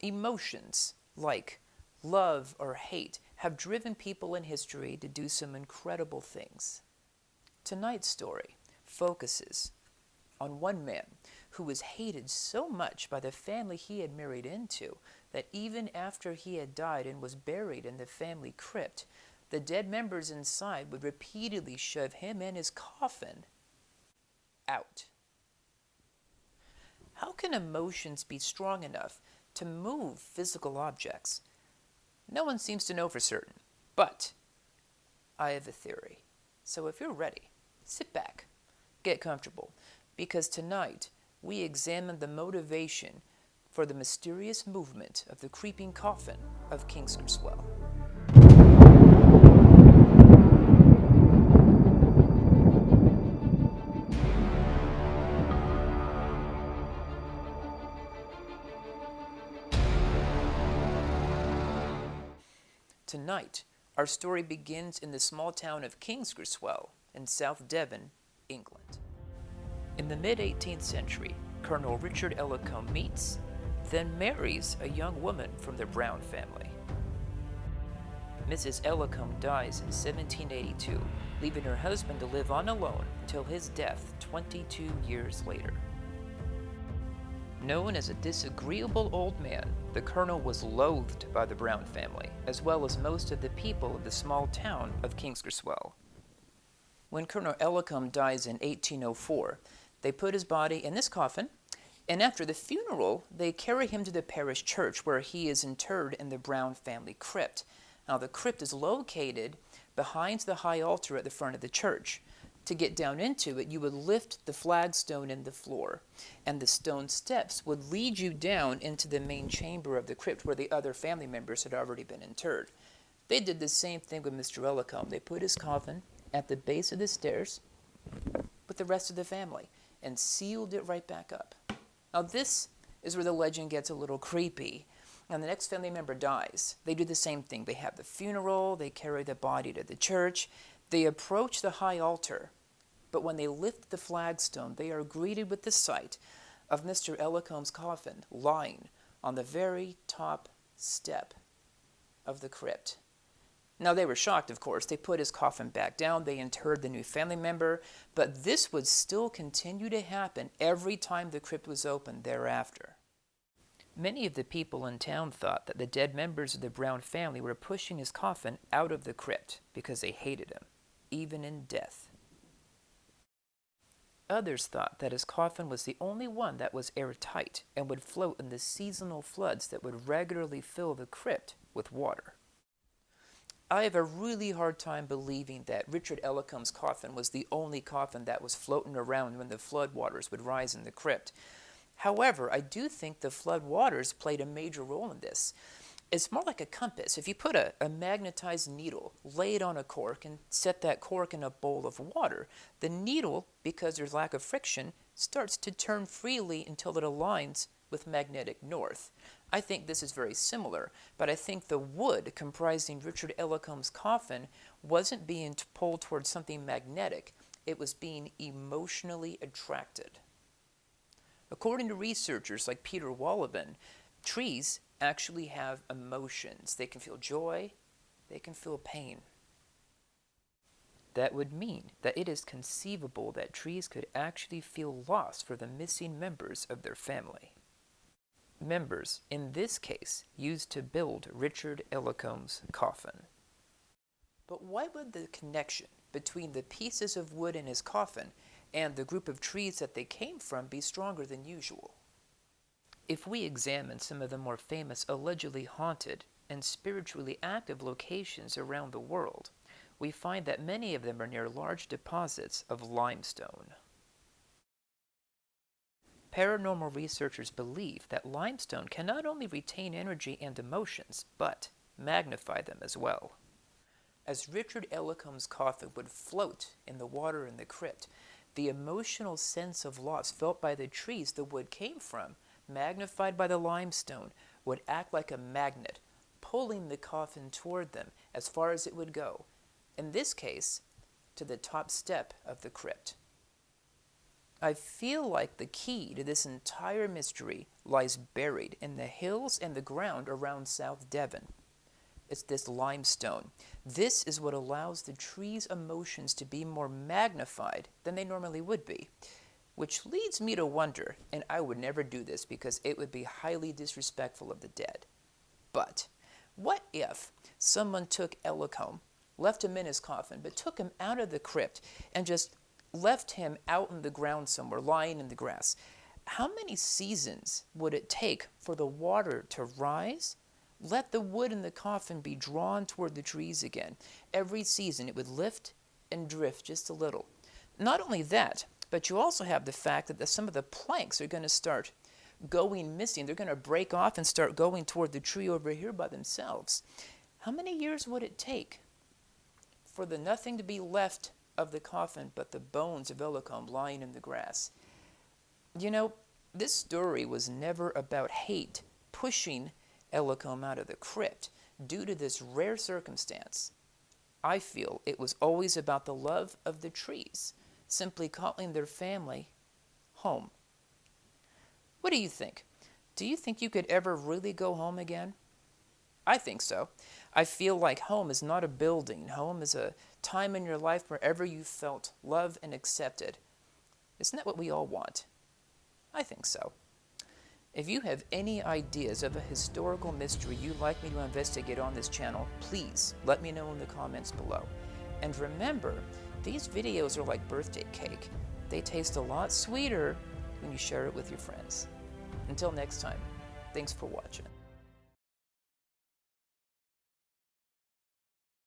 Emotions like love or hate have driven people in history to do some incredible things. Tonight's story focuses on one man who was hated so much by the family he had married into that even after he had died and was buried in the family crypt, the dead members inside would repeatedly shove him and his coffin out. How can emotions be strong enough to move physical objects? No one seems to know for certain, but I have a theory. So if you're ready, sit back, get comfortable, because tonight we examine the motivation for the mysterious movement of the creeping coffin of Kingskerswell. Tonight, our story begins in the small town of Kingskerswell in South Devon, England. In the mid-18th century, Colonel Richard Ellicombe meets, then marries a young woman from the Brown family. Mrs. Ellicombe dies in 1782, leaving her husband to live on alone until his death 22 years later. Known as a disagreeable old man, the colonel was loathed by the Brown family, as well as most of the people of the small town of Kingskerswell. When Colonel Ellicombe dies in 1804, they put his body in this coffin, and after the funeral, they carry him to the parish church where he is interred in the Brown family crypt. Now, the crypt is located behind the high altar at the front of the church. To get down into it, you would lift the flagstone in the floor, and the stone steps would lead you down into the main chamber of the crypt where the other family members had already been interred. They did the same thing with Mr. Ellicombe. They put his coffin at the base of the stairs with the rest of the family and sealed it right back up. Now, this is where the legend gets a little creepy. And the next family member dies. They do the same thing. They have the funeral, they carry the body to the church, they approach the high altar, but when they lift the flagstone, they are greeted with the sight of Mr. Ellicombe's coffin lying on the very top step of the crypt. Now, they were shocked, of course. They put his coffin back down, they interred the new family member, but this would still continue to happen every time the crypt was opened thereafter. Many of the people in town thought that the dead members of the Brown family were pushing his coffin out of the crypt because they hated him, even in death. Others thought that his coffin was the only one that was airtight and would float in the seasonal floods that would regularly fill the crypt with water. I have a really hard time believing that Richard Ellicombe's coffin was the only coffin that was floating around when the floodwaters would rise in the crypt. However, I do think the flood waters played a major role in this. It's more like a compass. If you put a magnetized needle, lay it on a cork, and set that cork in a bowl of water, the needle, because there's lack of friction, starts to turn freely until it aligns with magnetic north. I think this is very similar, but I think the wood comprising Richard Ellicombe's coffin wasn't being pulled towards something magnetic. It was being emotionally attracted. According to researchers like Peter Wolleben, trees actually have emotions. They can feel joy, they can feel pain. That would mean that it is conceivable that trees could actually feel loss for the missing members of their family. Members, in this case, used to build Richard Ellicombe's coffin. But why would the connection between the pieces of wood in his coffin and the group of trees that they came from be stronger than usual? If we examine some of the more famous allegedly haunted and spiritually active locations around the world, we find that many of them are near large deposits of limestone. Paranormal researchers believe that limestone can not only retain energy and emotions, but magnify them as well. As Richard Ellicombe's coffin would float in the water in the crypt, the emotional sense of loss felt by the trees the wood came from, magnified by the limestone, would act like a magnet, pulling the coffin toward them as far as it would go, in this case, to the top step of the crypt. I feel like the key to this entire mystery lies buried in the hills and the ground around South Devon. It's this limestone. This is what allows the tree's emotions to be more magnified than they normally would be. Which leads me to wonder, and I would never do this because it would be highly disrespectful of the dead. But what if someone took Ellicombe, left him in his coffin, but took him out of the crypt and just left him out in the ground somewhere, lying in the grass? How many seasons would it take for the water to rise? Let the wood in the coffin be drawn toward the trees again. Every season it would lift and drift just a little. Not only that, but you also have the fact that some of the planks are going to start going missing. They're going to break off and start going toward the tree over here by themselves. How many years would it take for the nothing to be left of the coffin but the bones of Ellicombe lying in the grass? You know, this story was never about hate pushing Ellicombe out of the crypt due to this rare circumstance. I feel it was always about the love of the trees, simply calling their family home. What do you think? Do you think you could ever really go home again? I think so. I feel like home is not a building. Home is a time in your life wherever you felt loved and accepted. Isn't that what we all want? I think so. If you have any ideas of a historical mystery you'd like me to investigate on this channel, please let me know in the comments below. And remember, these videos are like birthday cake. They taste a lot sweeter when you share it with your friends. Until next time, thanks for watching.